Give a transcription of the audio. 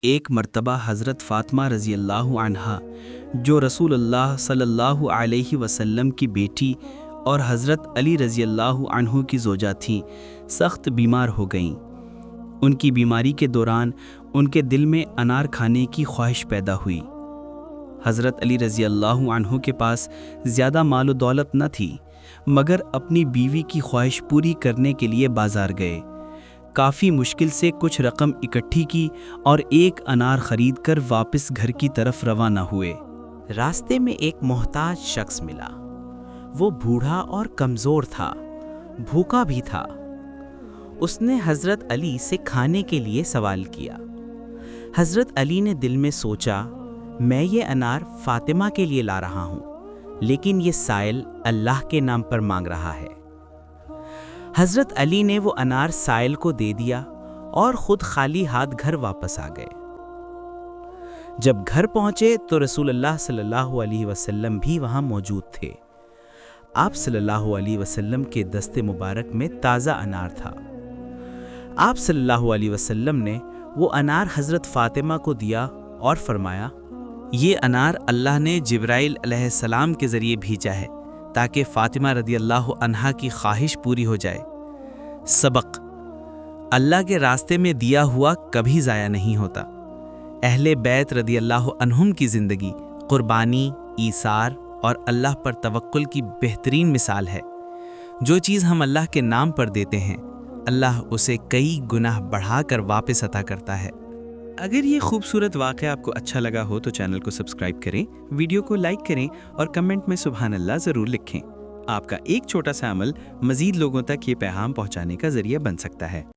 ایک مرتبہ حضرت فاطمہ رضی اللہ عنہا جو رسول اللہ صلی اللہ علیہ وسلم کی بیٹی اور حضرت علی رضی اللہ عنہ کی زوجہ تھیں، سخت بیمار ہو گئیں۔ ان کی بیماری کے دوران ان کے دل میں انار کھانے کی خواہش پیدا ہوئی۔ حضرت علی رضی اللہ عنہ کے پاس زیادہ مال و دولت نہ تھی، مگر اپنی بیوی کی خواہش پوری کرنے کے لیے بازار گئے۔ کافی مشکل سے کچھ رقم اکٹھی کی اور ایک انار خرید کر واپس گھر کی طرف روانہ ہوئے۔ راستے میں ایک محتاج شخص ملا۔ وہ بوڑھا اور کمزور تھا، بھوکا بھی تھا۔ اس نے حضرت علی سے کھانے کے لیے سوال کیا۔ حضرت علی نے دل میں سوچا، میں یہ انار فاطمہ کے لیے لا رہا ہوں، لیکن یہ سائل اللہ کے نام پر مانگ رہا ہے۔ حضرت علی نے وہ انار سائل کو دے دیا اور خود خالی ہاتھ گھر واپس آ گئے۔ جب گھر پہنچے تو رسول اللہ صلی اللہ علیہ وسلم بھی وہاں موجود تھے۔ آپ صلی اللہ علیہ وسلم کے دست مبارک میں تازہ انار تھا۔ آپ صلی اللہ علیہ وسلم نے وہ انار حضرت فاطمہ کو دیا اور فرمایا، یہ انار اللہ نے جبرائیل علیہ السلام کے ذریعے بھیجا ہے تاکہ فاطمہ رضی اللہ عنہا کی خواہش پوری ہو جائے۔ سبق: اللہ کے راستے میں دیا ہوا کبھی ضائع نہیں ہوتا۔ اہل بیت رضی اللہ عنہم کی زندگی قربانی، ایثار اور اللہ پر توکل کی بہترین مثال ہے۔ جو چیز ہم اللہ کے نام پر دیتے ہیں، اللہ اسے کئی گناہ بڑھا کر واپس عطا کرتا ہے۔ اگر یہ خوبصورت واقعہ آپ کو اچھا لگا ہو تو چینل کو سبسکرائب کریں، ویڈیو کو لائک کریں اور کمنٹ میں سبحان اللہ ضرور لکھیں۔ آپ کا ایک چھوٹا سا عمل مزید لوگوں تک یہ پیغام پہنچانے کا ذریعہ بن سکتا ہے۔